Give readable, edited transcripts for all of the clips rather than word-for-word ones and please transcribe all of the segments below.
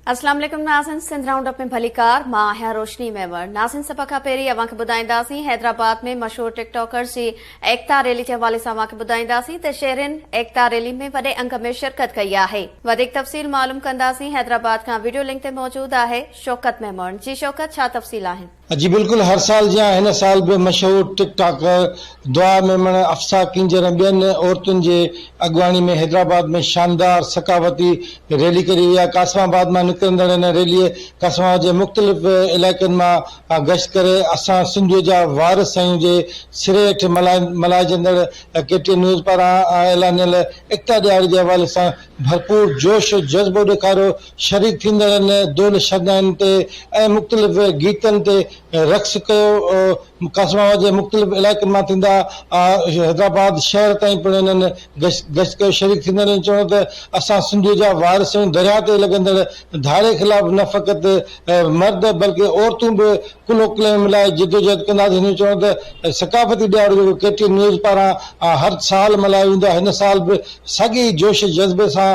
अस्सलाम वालेकुम नाज़रीन, सिंध राउंड अप में भली कार मां आहियां रोशनी मेवर। नाज़रीन सभा खां पहिरीं अवांखे ॿुधाईंदासीं हैदराबाद में मशहूर टिकटॉकर्स जी एकता रैली जे हवाले सां अवांखे ॿुधाईंदासीं त शहरिन एकता रैली में वॾे अंग में शिरकत कई आहे। वधीक तफ़सील मालूम कंदासीं। हैदराबाद खां वीडियो लिंक ते मौजूद आहे शौकत मेमण। जी शौकत, छा तफ़सील आहिनि? जी बिल्कुल, हर साल जहाँ हिन साल भी मशहूर टिकटॉकर दुआ मेमण अफ़सा किंजर ॿियनि औरतुनि जे अॻवानी में हैदराबाद में शानदार सकावती रैली करी वई आहे। कासमाबाद मां निकिरंदड़ हिन रैलीअ कासमाबाद जे मुख़्तलिफ़ इलाइक़नि मां गश्त करे असां सिंधु जा वारिस आहियूं जे सिरे हेठि मल्हाइजंदड़ केटी न्यूज़ पारां ऐलानियल एकता ॾियारी जे हवाले सां भरपूर जोश जज़्बो ॾेखारियो। शरीक थींदड़नि दोल शदाइनि ते ऐं मुख़्तलिफ़ गीतनि ते रक़्स कयो। कासमाबाद जे मुख़्तलिफ़ इलाइक़नि मां थींदा हैदराबाद शहर ताईं पिणु हिननि गश्त कयो। शरीक थींदड़ चवणो त असां सिंधु जा वारिस आहियूं। दरिया ते लॻंदड़ धाड़े ख़िलाफ़ न फ़क़ति मर्द बल्कि औरतूं बि कुलो कुले मिलाए जिदोजहद कंदासीं। हिन चवणो त सकाफ़ती ॾियारो जेको केटी न्यूज़ पारां हर साल मल्हायो वेंदो आहे, हिन साल बि साॻी जोश जज़्बे सां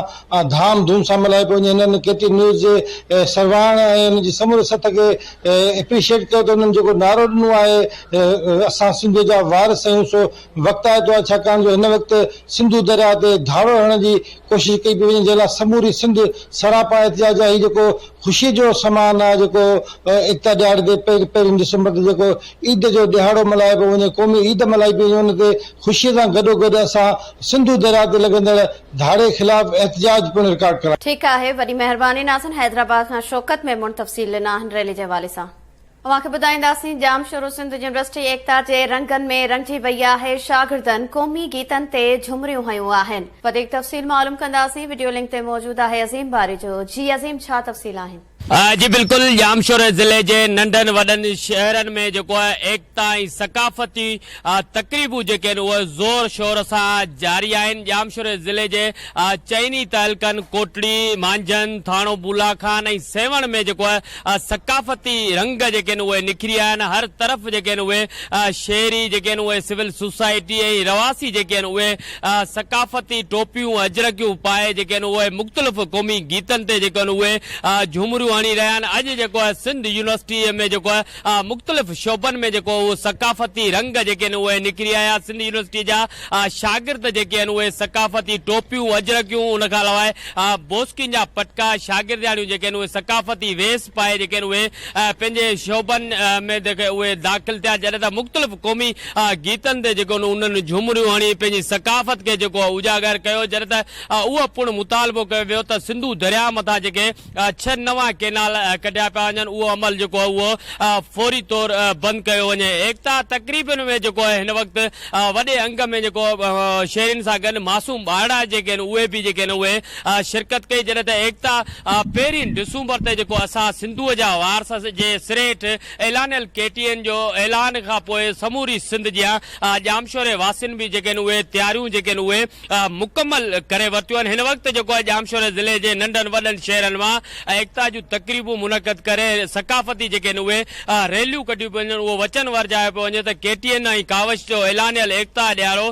धाम धूम सां मल्हाए पियो वञे। हिननि केटी न्यूज़ जे सरवाइण ऐं हुन जी समूरे सथ खे एप्रिशिएट कयो त हुननि जेको नारो ॾिनो आहे असां सिंध जा वारिस आहियूं, सो वक़्तु आयो आहे। छाकाणि जो हिन वक़्तु सिंधु दरिया ते धाड़ो हणण जी कोशिशि कई पई वञे, जंहिं लाइ समूरी सिंध सरापा एहतिजाज आहे। जेको ख़ुशी जो समान आहे, जेको एकता ॾियारे ते पहिरीं डिसंबर ते जेको ईद जो ॾिहाड़ो मल्हाए पियो वञे, क़ौमी ईद मल्हाई पई वञे, हुन ते ख़ुशीअ सां गॾोगॾु असां सिंधु दरिया ते लॻंदड़ धाड़े ख़िलाफ़ एहतिजाज पिणु रिकॉर्ड करा। ठीकु आहे, वॾी महिरबानी नाज़रीन। हैदराबाद खां शौकत मेमण तफ़सील ॾिना आहिनि रैली जे हवाले सां। अवांखे ॿुधाईंदासीं जाम शुरू सिंध यूनिवर्सिटी एकता जे रंगनि में रंगिजी वई आहे। शागिर्दनि क़ौमी गीतनि ते झुमरियूं हयूं आहिनि। वधीक तफ़सील मालूम कंदासीं। वीडियो लिंक ते मौजूद आहे अज़ीम बारी जो। जी अज़ीम, छा तफ़सील आहिनि? जी बिल्कुल, जामशोर ज़िले जे नंढनि वॾनि शहरनि में जेको आहे एकता ऐं सकाफ़ती तक़रीबूं जेके आहिनि उहे ज़ोर शोर सां जारी आहिनि। जामशोर ज़िले जे चइनी तहलकनि कोटड़ी, मांझन, थाणो बुला खान ऐं सेवण में जेको आहे सकाफ़ती रंग जेके आहिनि उहे निखरी आया आहिनि। हर तरफ़ जेके आहिनि उहे शहरी जेके आहिनि उहे सिविल सोसाइटी ऐं रवासी जेके आहिनि उहे सकाफ़ती टोपियूं अजरकियूं पाए जेके आहिनि उहे मुख़्तलिफ़ क़ौमी गीतनि ते जेके आहिनि उहे झुमरियूं हणी रहिया आहिनि। अॼु जेको आहे सिंध यूनिवर्सिटी में जेको आहे मुख़्तलिफ़ शोबनि में जेको उहो सकाफ़ती रंग जेके आहिनि उहे निकिरी आया। सिंध यूनिवर्सिटी जा शागिर्द जेके आहिनि उहे सकाफ़ती टोपियूं अजरकियूं, उन खां अलावा बोस्किन जा पटका, शागिर्दियाणियूं जेके आहिनि उहे सकाफ़ती वेस पाए जेके आहिनि उहे पंहिंजे शोबनि में जेके उहे दाख़िल थिया, जॾहिं त मुख़्तलिफ़ क़ौमी गीतनि ते जेको उन्हनि झुमरियूं हणी पंहिंजी सकाफ़त खे जेको उजागर कयो। जॾहिं त उहो पिणु मुतालबो कयो वियो त सिंधु दरिया मथां जेके 6 नवां केनाल कढिया पिया वञनि, उहो अमल जेको आहे उहो फौरी तौर बंदि कयो वञे। एकता तक़रीबन में जेको आहे हिन वक़्तु वॾे अंग में जेको शहरियुनि सां गॾु मासूम ॿारड़ा जेके आहिनि उहे बि जेके आहिनि उहे शिरकत कई। जॾहिं त एकता पहिरीं डिसंबर ते जेको असां सिंधुअ जा वारस जे सिरे हेठि ऐलानियल केटीएन जो ऐलान खां पोइ समूरी सिंध जा जामशोर वासियुनि बि जेके आहिनि उहे तयारियूं जेके आहिनि उहे मुकमल करे वरितियूं आहिनि। हिन वक़्तु जेको आहे जामशोर ज़िले जे नंढनि वॾनि शहरनि मां एकता जूं तक़रीबूं मुनक़द करे सकाफ़ती जेके आहिनि उहे रैलियूं कढियूं पियूं वञनि। उहो वचन वरजायो पियो वञे त केटीएन ऐं कावश जो ऐलानियल एकता ॾियारो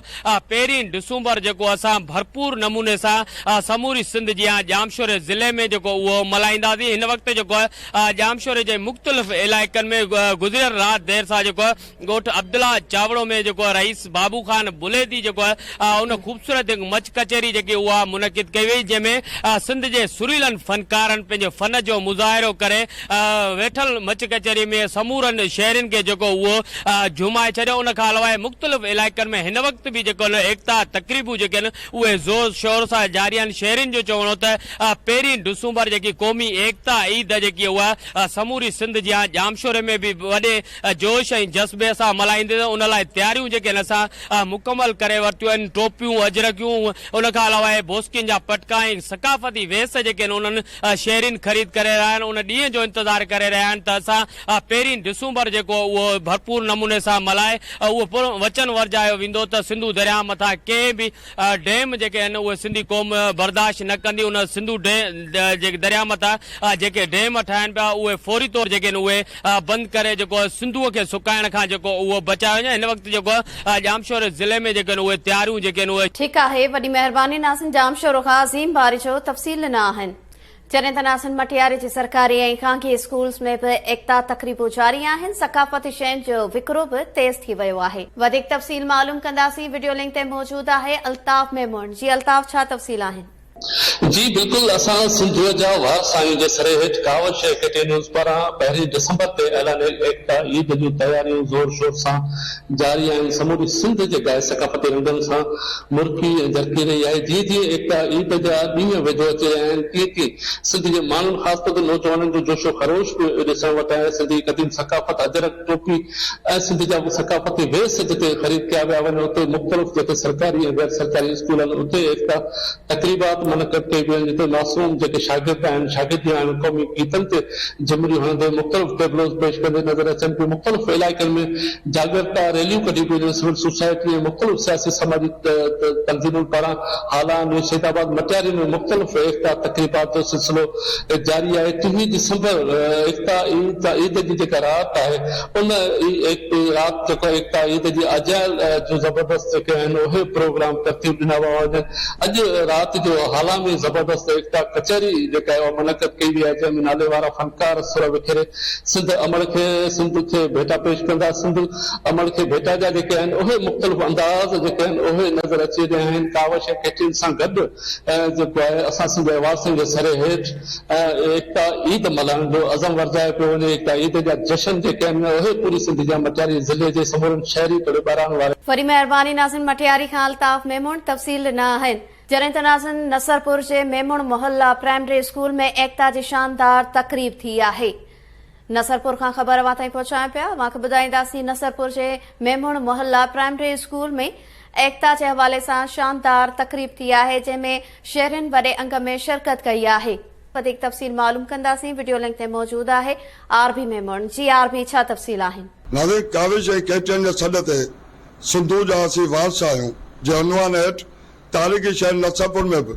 पहिरीं डिसंबर जेको असां भरपूर नमूने सां समूरी सिंध जी जामशोर ज़िले में जेको उहो मल्हाईंदासीं। हिन वक़्तु जेको आहे जामशोर जे मुख़्तलिफ़ इलाइक़नि में गुज़िरियल राति देर सां जेको आहे ॻोठ अब्दुल्ला चावड़ो में जेको रईस बाबू खान बुलेदी जेको आहे उन ख़ूबसूरत मच कचहरी जेकी उहा मुनक़िद कई वई, जंहिंमें सिंध जे सुरीलनि फनकारनि पंहिंजे फन जो मुज़ाहिरो करे वेठल मच कचहरी में समूरनि शहरनि खे जेको उहो झुमाए छॾियो। उन खां अलावा मुख़्तलिफ़ इलाइक़नि में हिन वक़्तु बि जेको एकता तक़रीबूं जेके आहिनि उहे ज़ोर शोर सां जारी आहिनि। शहरनि जो चवणो त पहिरीं डिसंबर जेकी क़ौमी एकता ईद जेकी उहा समूरी सिंध जी जामशोर में बि वॾे जोश ऐं जज़्बे सां मल्हाईंदे, उन लाइ तयारियूं जेके आहिनि असां मुकमल करे वरितियूं आहिनि। टोपियूं अजरकियूं, उन खां अलावा बोस्किन जा पटका ऐं सकाफ़ती वेस जेके आहिनि उन्हनि शहरनि ख़रीद करे रहिया आहिनि। उन ॾींहं जो इंतज़ारु करे रहिया आहिनि त असां पहिरीं डिसंबर जेको उहो भरपूर नमूने सां मल्हाए उहो वचन वरजायो वेंदो त सिंधु दरिया मथां कंहिं बि डैम जेके आहिनि उहे सिंधी क़ौम बर्दाश्त न कंदी। उन सिंधु जेके दरिया मथां जेके डैम ठाहिनि पिया उहे फौरी तौर जेके आहिनि उहे बंदि करे जेको सिंधुअ खे सुकाइण खां जेको उहो बचायो वञे। हिन वक़्तु जेको जामशोर ज़िले में जेके आहिनि उहे तयारियूं जेके आहिनि उहे। ठीकु आहे, वॾी महिरबानी नाज़रीन। जामशोर खां अज़ीम बारी जो तफ़सील ॾिना आहिनि। जॾहिं त नासिन मटियारी जी सरकारी ऐं ख़ानगी स्कूल्स में बि एकता तक़रीबूं जारी आहिनि। सक़ाफ़ती शयुनि जो विकिरो बि तेज़ थी वियो आहे। वधीक तफ़सील मालूम कंदासीं। वीडियो लिंक ते मौजूदु आहे अल्ताफ़ मेमोन। जी अल्ताफ़, छा तफ़सील आहिनि? जी बिल्कुल, असां सिंधुअ जा वारसायूं जे सरे हेठि कावश केटी न्यूज़ पारां 1 दिसंबर ते ऐलान एकता ईद जूं तयारियूं ज़ोर शोर सां जारी आहिनि। समूरी सिंध जे गाए सक़ाफ़ती रंगनि सां मुरकी ऐं जरकी रही आहे। जीअं जीअं एकता ईद जा ॾींहं वेझो अची रहिया आहिनि, तीअं तीअं सिंध जे माण्हुनि, ख़ासि तौर ते नौजवाननि जो जोशो ख़रोश बि ॾिसण वटि आहे। सिंधी क़दीम सक़ाफ़त, अजरक, टोपी ऐं सिंध जा सक़ाफ़ती वेस जिते ख़रीद कया विया वञनि, उते मुख़्तलिफ़ जेके सरकारी ऐं गैर सरकारी स्कूल आहिनि उते एकता तक़रीबात मनक़द कई वई, जिते मासूम जेके शागिर्द आहिनि, शागिर्दियूं आहिनि, क़ौमी गीतनि ते झुमरियूं हणंदे मुख़्तलिफ़ टेबलोस पेश कंदे नज़र अचनि पियूं। मुख़्तलिफ़ इलाइक़नि में जागरूकता रैलियूं कढी पियूं। सिविल सोसाइटी ऐं मुख़्तलिफ़ सियासी समाजी तंज़ीमुनि पारां हालान मुर्शिदाबाद मटियारी में मुख़्तलिफ़ एकता तक़रीबात जो सिलसिलो जारी आहे। 23 दिसंबर एकता ईद जी जेका राति आहे, उन राति जेको एकता ईद जी अजायल जो ज़बरदस्त जेके आहिनि उहे प्रोग्राम तरतीब ॾिना विया आहिनि। अॼु राति जो हाला में ज़बरदस्त एकता कचहरी जेका आहे मनक़द कई वई आहे, जंहिंमें नाले वारा फनकार सुर विखेरे सिंध अमल खे भेटा पेश कंदा। सिंध अमल खे भेटा जा जेके आहिनि उहे मुख़्तलिफ़ अंदाज़ जेके आहिनि उहे नज़र अची रहिया आहिनि। कावश केटियुनि सां गॾु जेको आहे असां सिंध वारसनि जे सरे हेठि एकता ईद मल्हाइण जो अज़म वर्जाए पियो वञे। एकता ईद जा जशन जेके आहिनि उहे पूरी सिंध जा मटियारी ज़िले जे समूरनि शहरी टोले ॿारनि वारे। वरी महिरबानी नासिन मटियारी खां अल्ताफ़ मेमोन। तफ़सील ॾिना आहिनि। जॾहिं त नासिन नसरपुर जे मेमण मोहल्ला प्राइमरी स्कूल में एकता जी शानदार तक़रीब थी आहे। नसरपुर खां ख़बर अवां ताईं पहुचायूं पिया। अवांखे ॿुधाईंदासीं नसरपुर जे मेमण मोहल्ला प्राइमरी स्कूल में एकता जे हवाले सां शानदार तक़रीब थी आहे, जंहिंमें शहरियुनि वॾे अंग में शिरकत कई आहे। वधीक तफ़सील मालूम कंदासीं। वीडियो लिंक ते मौजूदु आहे आरबी मेमण। जी आरबी, छा तफ़सील आहिनि? नाज़रीन, काविश ऐं केटियुनि जे सॾ ते सिंधु जा असीं वारस आहियूं जे उनवान हेठि तारीख़ी शहर नसरपुर में भी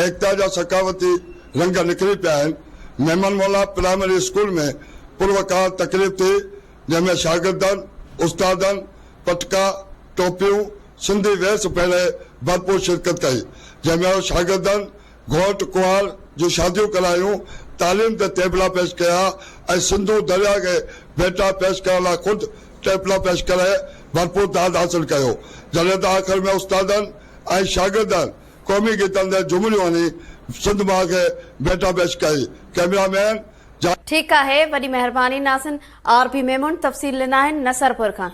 एकता जा सकावती रंग निकरी पिया आहिनि। मेमन मोहल्ला प्राइमरी स्कूल में पुरवकार तकरीब थी, जंहिंमें शागिर्दनि, उस्तादनि पटका, टोपियूं, सिंधी वेस पहिरे भरपूर शिरकत कई, जंहिंमें शागिर्दनि घोट कुंवार जी शादियूं करायूं, तालीम ते टेबला पेश कया ऐं सिंधु दरिया खे भेटा पेश करण लाइ ख़ुदि टेबला पेश करे भरपूर दाद हासिल कयो। जॾहिं त आख़िर में उस्तादनि ऐं शागिर्दनि क़ौमी गीतनि ते झुमरियूं हणी सिंध मां खे भेटा पेश कई। कैमरामैन ठीकु आहे, वॾी महिरबानी नासिन। आरबी मेमून तफ़सील ॾिना आहिनि नसरपुर खां।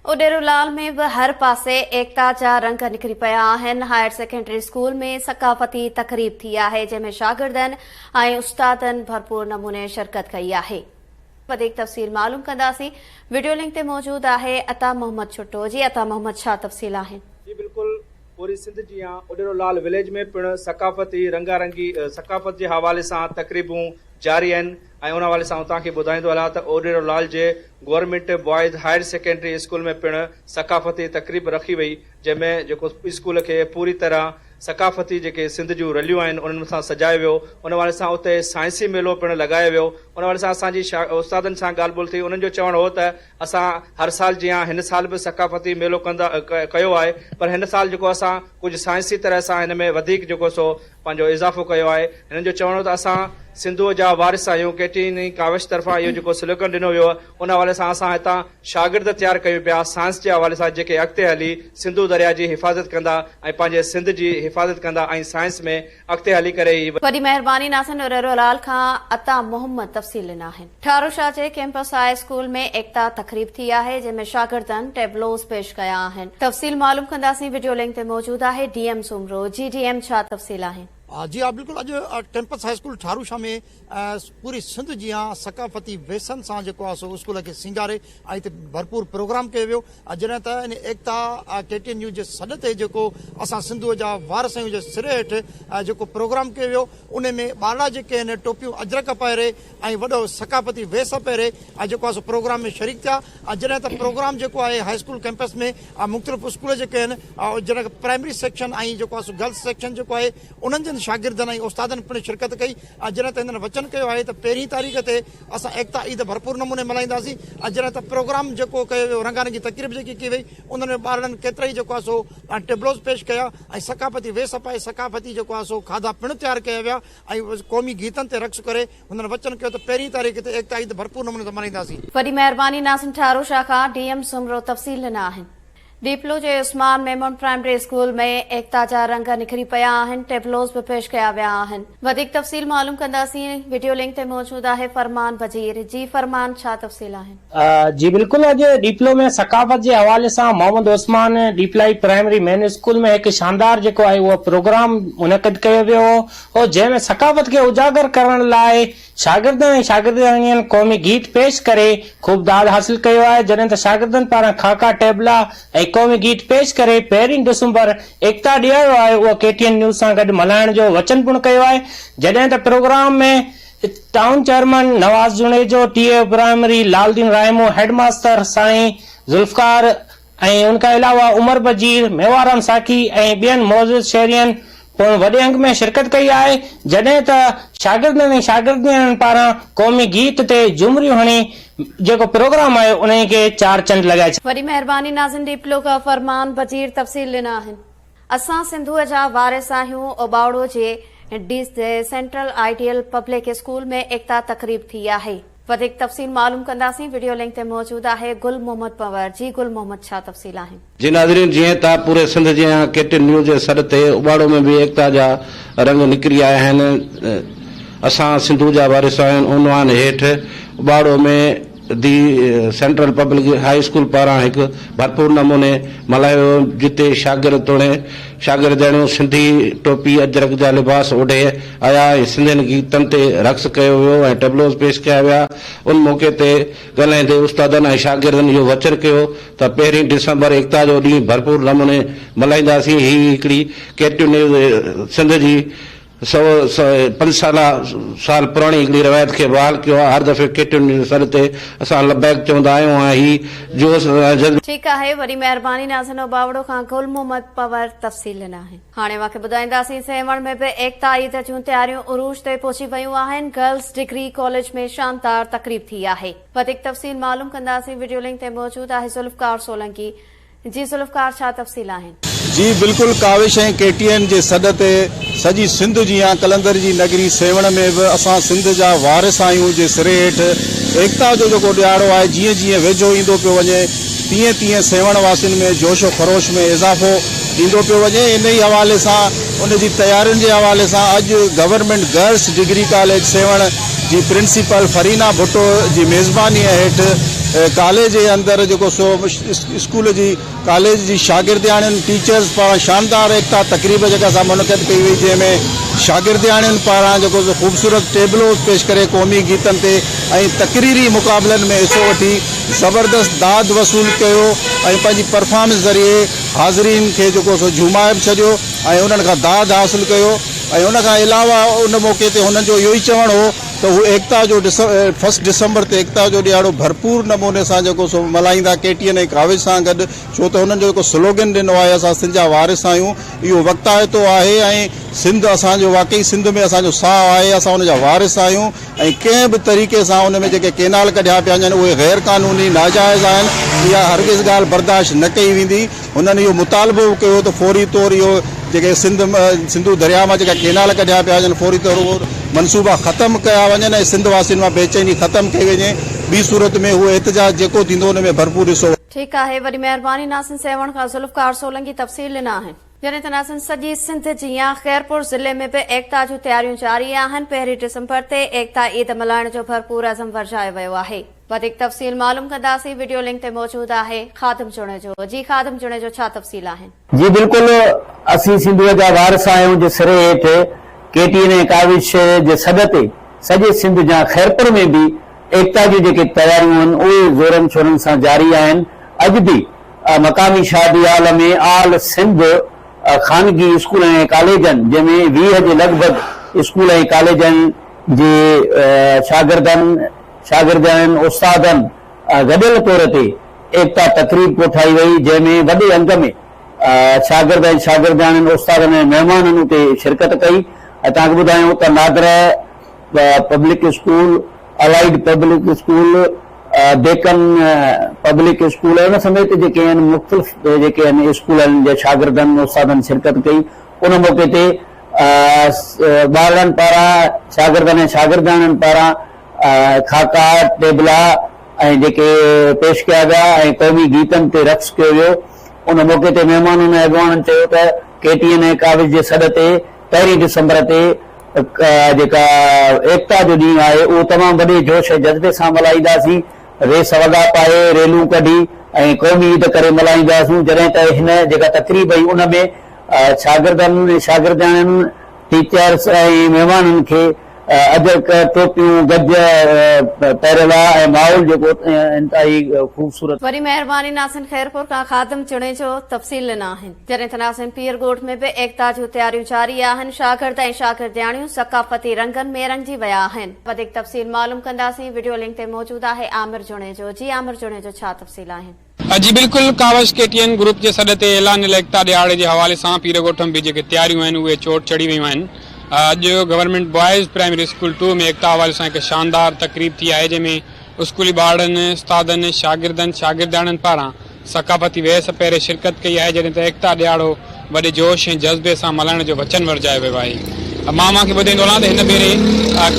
उडेरोलाल में बि हर पासे एकता जा रंग निकिरी पिया आहिनि। हायर सेकेंडरी स्कूल में सक़ाफ़ती तक़रीब थी आहे, जंहिंमें शागिर्दनि ऐं उस्तादनि भरपूर नमूने शिरकत कई आहे। वधीक तफ़सील मालूम कंदासीं। वीडियो लिंक ते मौजूदु आहे अता मोहम्मद छुट्टो। जी अता मोहम्मद, छा तफ़सील आहिनि? जी बिल्कुल, पूरी सिंध जी उडेरोलाल विलेज में पिण सक़ाफ़ती रंगारंगी सक़ाफ़त जे हवाले सां तक़रीबूं जारी आहिनि ऐं उन हवाले सां तव्हांखे ॿुधाईंदो हलां त उडेरोलाल जे government boys higher secondary school में पिण सक़ाफ़ती तक़रीब रखी वई, जंहिंमें जेको स्कूल खे पूरी तरह सक़ाफ़ती जेके सिंध जूं रलियूं आहिनि उन्हनि सां सजायो वियो। उन हवाले सां उते साइंसी मेलो पिण लॻायो वियो। उन हवाले सां असांजी उस्तादनि सां ॻाल्हि ॿोल थी। उन्हनि जो चवणु हो त असां हर साल जीअं हिन साल बि सक़ाफ़ती मेलो कयो आहे, पर हिन साल जेको असां कुझु साइंसी तरह सां हिन में वधीक जेको सो पंहिंजो इज़ाफ़ो कयो आहे। हिननि जो चवणो त असां सिंधुअ जा वारिस आहियूं। केटियुनि काविश तरफ़ां इहो जेको स्लोगन ॾिनो वियो आहे, उन हवाले सां असां हितां शागिर्द तयारु कयूं पिया साइंस जे हवाले सां, जेके अॻिते हली सिंधु दरिया जी हिफ़ाज़त कंदा ऐं पंहिंजे सिंध जी हिफ़ाज़त कंदा ऐं साइंस में अॻिते हली करे। वॾी महिरबानी नासिन। उडेरोलाल खां अता मोहम्मद तफ़सील ॾिना आहिनि। ठारू शाह जे कैंपस हाई स्कूल में एकता तक़रीब थी आहे, जंहिंमें शागिर्दनि टेबलोस पेश कया आहिनि। तफ़सील मालूम कंदासीं। वीडियो लिंक ते मौजूदु आहे डीएम सुमरो। जी डीएम, छा तफ़सील आहिनि? जी हाँ, बिल्कुल। अॼु कैंपस हाई स्कूल ठारू शाह में पूरी सिंध जी सक़ाफ़ती वेसनि सां जेको आहे सो स्कूल खे सिंगारे ऐं हिते भरपूर प्रोग्राम कयो वियो। जॾहिं त इन एकता केटीएन न्यूज़ जे सॾ ते जेको असां सिंधुअ जा वारस आहियूं जे सिरे हेठि जेको प्रोग्राम कयो वियो, उन में ॿार जेके आहिनि टोपियूं अजरक पहिरे ऐं वॾो सक़ाफ़ती वेस पहिरे जेको आहे सो प्रोग्राम में शरीक थिया। जॾहिं त प्रोग्राम जेको आहे हाई स्कूल कैंपस में मुख़्तलिफ़ स्कूल जेके आहिनि, जॾहिं प्राइमरी सेक्शन ऐं जेको आहे सो गर्ल्स सेक्शन जेको आहे उन्हनि जे तमामु शागिर्दनि ऐं उस्तादनि पिणु शिरकत कई जॾहिं त हिननि वचन कयो आहे त 1 तारीख़ ते असां एकता ईद भरपूर नमूने मल्हाईंदासीं। जॾहिं त प्रोग्राम जेको कयो वियो रंगारंगी तक़रीब जेकी कई वई उन में ॿारनि केतिरा ई जेको आहे सो टेबलोस पेश कया ऐं सकाफ़ती वेस पाए सकाफ़ती जेको आहे सो खाधा पिणु तयारु कया विया ऐं क़ौमी गीतनि ते रक़्स करे हुननि वचन कयो त 1 तारीख़ ते एकता ईद भरपूर नमूने ते मल्हाईंदासीं। वॾी महिरबानी नाज़िम ठारो शाह खां डीएम सुमरो तफ़सील ॾिना आहिनि। डीपलो जे उस्मान मेमन प्राइमरी स्कूल में एकता जा रंग निखरी पिया आहिनि, टेबलोस भी पेश कया विया आहिनि। वधीक तफ़सील मालूम कंदासीं, वीडियो लिंक ते मौजूद आहे फरमान बजीर। जी फरमान, छा तफ़सील आहिनि? जी बिल्कुल, अॼु डीपलो में सकाफ़त जे हवाले सां Mohammad Usman Diplai primary main school में हिकु शानदार जेको आहे उहो प्रोग्राम मुनक़िद कयो वियो हो, जंहिंमें सकाफ़त खे उजागर करण लाइ शागिर्दनि ऐं शागिर्दियाणियुनि क़ौमी गीत पेश करे ख़ूब दाद हासिल कयो आहे। जॾहिं त शागिर्दनि पारां खाका टेबला ऐं क़ौमी गीत पेश करे 1 दिसंबर एकता ॾियारो आहे उहो KTN न्यूज़ सां गॾु मल्हाइण जो वचन पिणु कयो आहे। जॾहिं त प्रोग्राम में टाउन चेयरमैन नवाज़ जुनेजो, TA प्राइमरी लालदीन रायमो, हेडमास्टर साईं जुल्फकार ऐं उनखां अलावा उमर बजीर, मेवाराम साकी ऐं ॿियनि मौजूद शहरियनि वॾे अंग में शिरकत कई आहे। जॾहिं त शागिर्दनि ऐं शागिर्दियुनि पारां क़ौमी गीत ते झुमरियूं हणी जेको प्रोग्राम आहे उन खे 4 चंड लॻाए। वॾी महिरबानी नाज़िम डीपलो का फरमान बजीर तफ़सील ॾिना आहिनि। असां सिंधुअ जा वारिस आहियूं। ओबावड़ो जे सेंट्रल आइडियल पब्लिक स्कूल में एकता तक़रीब थी आहे। वधीक तफ़सील मालूम कंदासीं, वीडियो लिंक ते मौजूद आहे गुल मोहम्मद पंवर। जी गुल मोहम्मद, छा तफ़सील आहिनि? जी नाज़रीन, जीअं त पूरे सिंध जे KTN न्यूज़ जे सर ते उबाड़ो में भी एकता जा रंग निकिरी आया आहिनि। असां सिंधु जा वारिस आहियूं उनवान हेठि उबाड़ो में the central public high school पारां हिकु भरपूर नमूने मल्हायो, जिते शागिर्दणियूं सिंधी टोपी अजरक जा लिबास ओढ़े आया ऐं सिंधियुनि गीतनि ते रक़्स कयो वियो ऐं टेबलोस पेश कया विया। उन मौक़े ते ॻाल्हाईंदे उस्तादनि ऐं शागिर्दनि इहो वचन कयो त 1 दिसंबर एकता जो ॾींहुं भरपूर नमूने मल्हाईंदासीं। ही हिकिड़ी KTN न्यूज़ सिंध जी 5 साल पुरानी हिकिड़ी रवायत खे बहाल कयो आहे। हर दफ़े KTN न्यूज़ सर ते असां लबैक चवंदा आहियूं ऐं ही जोश ठीकु आहे। वॾी महिरबानी नाज़िन बावड़ो खां गुल मोहम्मद पंवर तफ़सील ॾिना आहिनि। हाणे मूंखे ॿुधाईंदासीं, सेवण में बि एकता ईद जूं तयारियूं उरूज ते पहुची वियूं आहिनि। गर्ल्स डिग्री कॉलेज में शानदार तक़रीब थी आहे। वधीक तफ़सील मालूम कंदासीं, वीडियो लिंक ते मौजूद आहे जुल्फकार सोलंकी। जी जुल्फकार, छा तफ़सील आहिनि? जी बिल्कुल, काविश ऐं KTN जे सॾ ते सॼी सिंध जी या कलंदर जी नगरी सेवण में बि असां सिंध जा वारिस आहियूं जे सिरे हेठि एकता जो जेको ॾियारो आहे जीअं जीअं वेझो ईंदो पियो वञे तीअं तीअं सेवण वासियुनि में जोशो ख़रोश में इज़ाफ़ो ईंदो पियो वञे। इन ई हवाले सां उन जी तयारियुनि जे हवाले सां अॼु government girls degree college Sehwan जी प्रिंसिपल फरीना भुट्टो जी मेज़बानीअ हेठि कॉलेज जे अंदरि जेको सो स्कूल जी कॉलेज जी शागिर्दियाणियुनि टीचर्स पारां शानदार एकता तक़रीब जेका सा मुनक़िद कई वई, जंहिंमें शागिर्दियाणियुनि पारां जेको सो ख़ूबसूरत टेबलोस पेश करे क़ौमी गीतनि ते ऐं तक़रीरी मुक़ाबलनि में हिसो वठी ज़बरदस्त दाद वसूल कयो ऐं पंहिंजी परफॉर्मेंस ज़रिए हाज़रीन खे जेको सो झुमाए छॾियो ऐं उन्हनि खां दाद हासिल कयो। ऐं उन खां अलावा उन मौक़े ते हुननि जो इहो ई चवणु हो त हू एकता जो 1 दिसंबर ते एकता जो ॾियारो भरपूर नमूने सां जेको सो मल्हाईंदा KTN ऐं काविश सां गॾु, छो त हुननि जो जेको स्लोगन ॾिनो आहे असां सिंध जा वारिस आहियूं, इहो वक़्ताइतो आहे ऐं सिंध असांजो वाक़ई सिंध में असांजो साहु आहे, असां हुन जा वारिस आहियूं ऐं कंहिं बि तरीक़े सां हुन में जेके केनाल कढिया पिया वञनि उहे गैर क़ानूनी नाजाइज़ आहिनि। इहा हरगिज़ ॻाल्हि बर्दाश्त न कई वेंदी। हुननि इहो मुतालबो कयो त फौरी तौर इहो जेके सिंधु दरिया मां जेका केनाल कढिया पिया वञनि फौरी तौर मनसूबा ख़तमु कया वञनि ऐं सिंध वासियुनि मां बेचैनी ख़तमु कई वञे। ॿी सूरत में उहो एहतजाज जेको थींदो हुन में भरपूर हिसो। ठीकु आहे। वॾी महिरबानी नाज़िन सेवण खां जुल्फकार सोलंकी तफ़सील ॾिना आहिनि। जॾहिं त नाज़िन सॼी सिंध जी या ख़ैरपुर ज़िले में बि एकता जूं तयारियूं जारी आहिनि। 1 दिसंबर ते एकता ईद मल्हाइण जो भरपूर अज़म वर्जायो वियो आहे। वधीक तफ़सील मालूम कंदासीं, वीडियो लिंक ते मौजूद आहे ख़ादिम जुणेजो। जी ख़ादिम जुणेजो, छा तफ़सील आहिनि? जी बिल्कुल, असीं सिंधु जा वारिस आहियूं जे सिरे हेठि KTN ऐं काविश जे सॾ ते सॼे सिंध जा ख़ैरपुर में बि एकता जी जेके तयारियूं आहिनि उहे ज़ोरनि शोरनि सां जारी आहिनि। अॼु बि मक़ामी शादी हाल में आल सिंध ख़ानगी स्कूल ऐं कॉलेजनि जंहिंमें 20 जे लॻभॻि स्कूल ऐं कॉलेजनि जे शागिर्दनि उस्तादनि गॾियल तौर ते एकता तक़रीब कोठाई वई, जंहिंमें वॾे अंग में शागिर्द ऐं शागिर्दाणियुनि उस्तादनि ऐं महिमाननि उते शिरकत कई ऐं तव्हांखे ॿुधायूं त Nadar public school, allied public school, Deccan public school उन समेत जेके आहिनि मुख़्तलिफ़ जेके आहिनि स्कूलनि जे शागिर्दनि उस्तादनि शिरकत कई। उन मौक़े ते ॿारनि पारां शागिर्दनि ऐं शागिर्दाननि पारां खाका, टेबला ऐं जेके पेश कया विया ऐं क़ौमी गीतनि ते रक़्स कयो वियो। उन मौक़े ते महिमाननि ऐं अॻवाननि चयो त KTN ऐं काविश जे सॾ ते 1 डिसंबर ते जेका एकता जो ॾींहुं आहे उहो तमामु वॾे जोश ऐं जज़्बे सां मल्हाईंदासीं। रेस वॻा पाए, रेलूं कढी ऐं क़ौमी ईद करे मल्हाईंदासीं। जॾहिं त हिन जेका तक़रीब हुई उन में शागिर्दनि, शागिर्दाननि, टीचर्स ऐं महिमाननि खे अजरक, टोपियूं, गज पहिरियल ऐं माहौल जेको इंतिहाई ख़ूबसूरत। वरी महिरबानी नासिन ख़ैरपुर का खादिम चुणे जो तफ़सील ॾिना आहिनि। जॾहिं त नासिन पीरगोट में भी एकता जूं तयारियूं जारी आहिनि। शागिर्द ऐं शागिर्दियाणियूं सक़ाफ़ती रंगनि में रंगिजी विया आहिनि। वधीक तफ़सील मालूम कंदासीं। वीडियो लिंक ते मौजूद आहे आमिर जुणे जो। जी आमिर जुणे जो छा तफ़सील आहिनि? जी बिल्कुल, कावश KTN ग्रुप जे सॾ ते ऐलान एकता ॾियारे जे हवाले सां पीरगोठ में भी जेके तयारियूं आहिनि उहे चोट चढ़ी वियूं आहिनि। अॼु गवर्नमेंट बॉयज़ प्राइमरी स्कूल 2 में एकता हवाले सां हिकु शानदार तकरीब थी आहे, जंहिंमें स्कूली ॿारनि, उस्तादनि, शागिर्दनि, शागिर्दाननि पारां सक़ाफ़ती वेस पहिरें शिरकत कई आहे। जॾहिं त एकता ॾियारो वॾे जोश ऐं जज़्बे सां मल्हाइण जो वचन वरजायो वियो आहे। मां खे ॿुधाईंदो हलां त हिन भेरे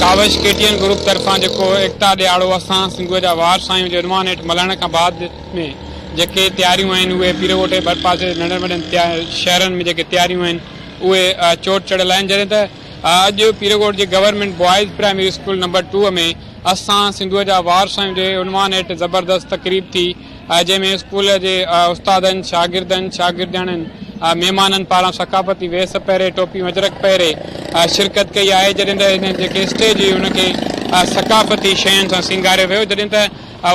कावश KTN ग्रुप तरफ़ां जेको एकता ॾियारो असां सिंधूअ जा वार साईं जे उनवान हेठि मल्हाइण खां बाद में जेके तयारियूं आहिनि उहे पीरगोट जे भरपासे नंढनि वॾनि शहरनि में जेके तयारियूं आहिनि उहे चोट चढ़ियल आहिनि। जॾहिं त अॼु पीरगोट जे government boys primary school number 2 में असां सिंधूअ जा वार साईं जे उनवान हेठि ज़बरदस्त तकरीब थी, जंहिंमें स्कूल जे उस्तादनि, शागिर्दनि, शागिर्दाननि, महिमाननि पारां सक़ाफ़ती वेस पहिरें, टोपियूं अजरक पहिरें शिरकत कई आहे। जॾहिं त हिन जेके स्टेज हुई हुनखे सक़ाफ़ती शयुनि सां सींगारियो वियो। जॾहिं त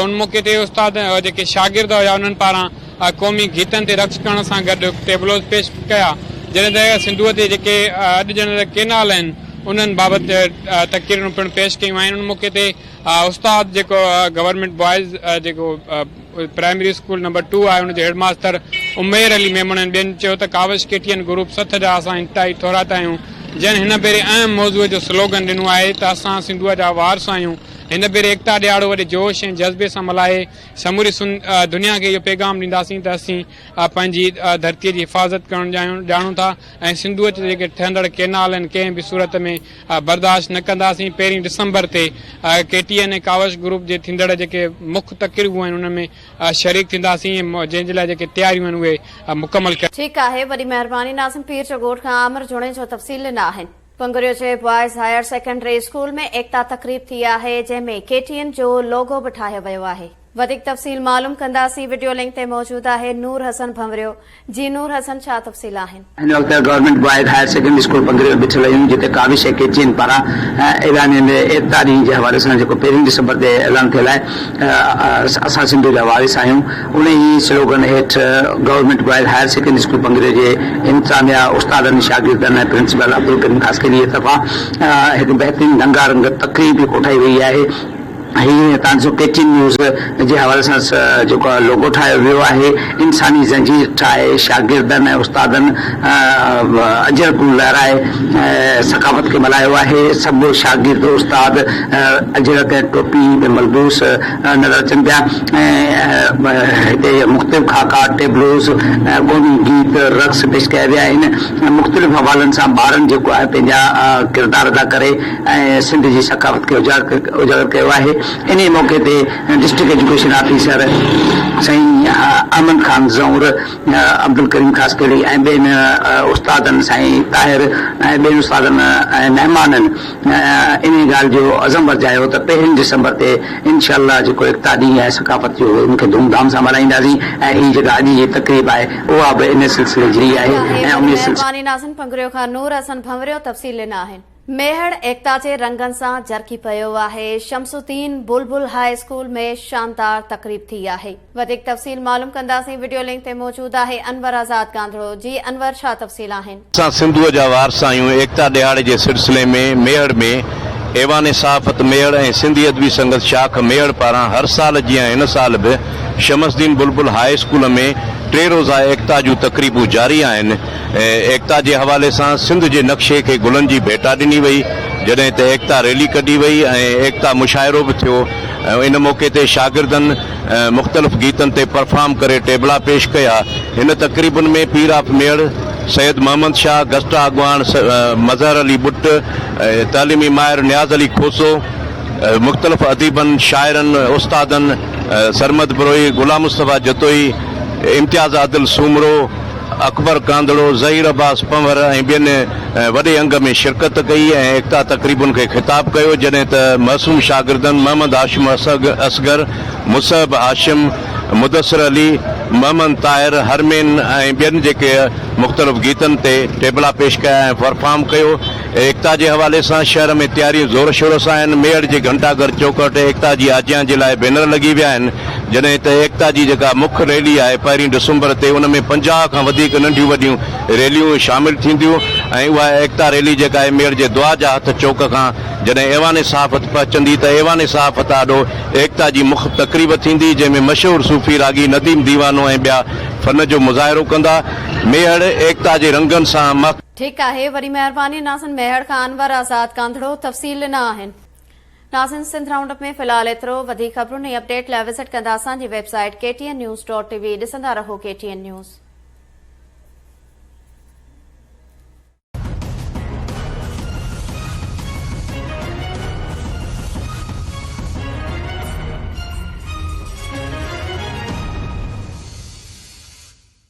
उन मौक़े ते उस्ताद जेके शागिर्द हुया उन्हनि पारां क़ौमी गीतनि ते रक़्स करण सां गॾु टेबलोज़ पेश कया। जॾहिं त सिंधूअ ते जेके अॼु ॼण केनाल आहिनि उन्हनि बाबति तक़रीरूं पिणु पेश कयूं आहिनि। उन मौक़े ते उस्ताद जेको गवर्नमेंट बॉयज़ जेको प्राइमरी स्कूल नंबर 2 आहे उनजो हेडमास्टर उमेर अली मेमणनि ॿियनि चयो त कावश KTN ग्रुप सथ जा असां इंतिहाई थोरात आहियूं। जंहिं हिन भेरे अहम मौज़ूअ जो स्लोगन ॾिनो आहे त असां सिंधूअ जा वारस आहियूं। हिन भेरे एकता ॾियारो वॾे जोश ऐं जज़्बे सां मल्हाए समूरी दुनिया खे इहो पैगाम ॾींदासीं त असीं पंहिंजी धरतीअ जी हिफ़ाज़त करणु ॼाणूं था ऐं सिंधूअ ते जेके ठहंदड़ केनाल आहिनि कंहिं बि सूरत में बर्दाश्त न कंदासीं। 1 डिसंबर ते KTN ऐं कावश ग्रुप जे थींदड़ जेके मुख्य तक़रीबूं आहिनि उनमें शरीक थींदासीं, जंहिंजे लाइ जेके तयारियूं आहिनि उहे मुकमल कयूं। ठीकु आहे, वॾी महिरबानी नासिम पीर जो ॻोठ खां आमिर जुणे जो तफ़सील ॾिना आहिनि। पंगरियो जे बॉयज़ हायर सेकेंडरी स्कूल में एकता तकरीब थी आहे, जंहिंमें KTN जो लोगो बि ठाहियो वियो आहे। वधीक तफ़सील मालूम कंदासीं। वीडियो लिंक ते मौजूद आहे नूर हसन भंवरियो। जी नूर हसन, छा तफ़सील आहिनि? हिन वक़्तु government boys higher secondary school Pangrio बीठल आहियूं, जिते काविश KTN पारां ऐलान एकता ॾींहं जे हवाले सां जेको 1 डिसंबर ते ऐलान थियल आहे, असां सिंधु जा वारिस आहियूं। उन ई स्लोगन हेठि government boys higher secondary school Pangrio जे इंतज़ामिया, उस्तादनि, शागिर्दनि ऐं प्रिंसिपल अब्दुल करीम ख़ासकरी जी तरफ़ां हिकु बहितरीन रंगारंग तकरीब कोठाई वई आहे। हीअं तव्हांजो KTN न्यूज़ जे हवाले सां जेको लोगो ठाहियो वियो आहे, इंसानी ज़ंजीर ठाहे शागिर्दनि ऐं उस्तादनि अजरकूं लहराए सक़ाफ़त खे मल्हायो आहे। सभु शागिर्द उस्ताद अजरक ऐं टोपी में मलबूस नज़र अचनि पिया ऐं हिते मुख़्तलिफ़ खाका, टेबलोज़, क़ौमी गीत, रक़्स पेश कया विया आहिनि। मुख़्तलिफ़ हवालनि सां ॿारनि जेको आहे पंहिंजा किरदार अदा करे ऐं सिंध जी सक़ाफ़त खे उजागर कयो आहे। इन मौक़े ते डिस्ट्रिक्ट एजुकेशन ऑफिसर साईं अमन खान ज़ऊर, अब्दुल करीम ख़ासकरी ऐं ॿियनि उस्तादनि साईं ताहिर ऐं ॿियनि उस्तादनि ऐं महिमाननि इन ॻाल्हि जो अज़म वरजायो त 1 डिसंबर ते इंशाअल्लाह जेको एकता ॾींहुं आहे सक़ाफ़त जो उनखे धूमधाम सां मल्हाईंदासीं ऐं हीअ जेका अॼु जी तकरीब आहे उहा बि इन सिलसिले जी आहे। ऐं उन महिरबानी नाज़िन पंगरियो खां नूर हसन भंवरियो तफ़सील ॾिना आहिनि। मेहड़ एकता जे रंगनि सां जरकी पियो आहे। शमसुद्दीन बुलबुल हाई स्कूल में शानदार तकरीब थी आहे। वधीक तफ़सील मालूम कंदासीं। वीडियो लिंक ते मौजूद आहे अनवर आज़ाद गांधड़ो। जी अनवर, छा तफ़सील आहिनि? असां सिंधूअ जा वारस आहियूं। एकता ॾियारे जे सिलसिले में मेहड़ में एवान सहाफ़त मेड़ ऐं सिंधी अदबी संगत शाख मेड़ पारां हर साल जीअं हिन साल बि शमसदीन बुलबुल हाई स्कूल में 3 रोज़ा एकता जूं तक़रीबूं जारी आहिनि। एकता जे हवाले सां सिंध जे नक्शे खे गुलनि जी भेटा ॾिनी वई, जॾहिं त एकता रैली कढी वई ऐं एकता मुशाइरो बि थियो। इन मौक़े ते शागिर्दनि मुख़्तलिफ़ गीतनि ते परफॉर्म करे टेबला पेश कया। हिन तक़रीबुनि में पीर ऑफ मेड़ सैयद मोहम्मद शाह, गस्टा अॻवान मज़हर अली बुट, तालीमी माहिर नियाज़ अली खोसो, मुख़्तलिफ़ अदीबनि, शाइरनि, उस्तादनि, सरमद बरोई, गुलाम मुस्तफ़ा जतोई, इम्तियाज़ आदिल सूमरो, अकबर कांदड़ो, ज़हीर अब्बास पंवर ऐं ॿियनि वॾे अंग में शिरकत कई ऐं एकता तक़रीबुनि खे ख़िताब कयो, जॾहिं त मासूम शागिर्दनि मोहम्मद हाशिम असगर, मुसहब हाशिम, मुदस्सिर अली, मोहम्मद ताहिर, हरमेन ऐं ॿियनि जेके मुख़्तलिफ़ गीतनि ते टेबला पेश कया ऐं परफॉर्म कयो। एकता जे हवाले सां शहर में तयारियूं ज़ोर शोर सां आहिनि। मेड़ जे घंटाघर चौकट एकता जी आजियां जे लाइ बैनर लॻी विया आहिनि, जॾहिं त एकता जी जेका मुख्य रैली आहे 1 डिसंबर ते उन में 50 खां वधीक नंढियूं वॾियूं रैलियूं शामिल थींदियूं ऐं उहा एकता रैली जेका आहे मेड़ जे दुआ जा हथ चौक खां जॾहिं एवान सहाफ़त पहुचंदी त एवान सहाफ़त आॾो एकता जी मुख्य तक़रीब थींदी, जंहिंमें मशहूर सूफ़ी रागी नदीम दीवानो ऐं ॿिया फन जो मुज़ाहिरो कंदा। मेड़ एकता जे रंगनि सां ठीक है, वरी मेहरबानी नाज़िन। मेहर खां अनवर आज़ाद कांधड़ो तफ़सील ॾिना आहिनि। नाज़िन, सिंध राउंडअप में फ़िलहाल एतिरो। वधीक ख़बरुनि ऐं अपडेट लाइ विज़िट कंदा असांजी वेबसाइट KTN News.tv। ॾिसंदा रहो KTN News।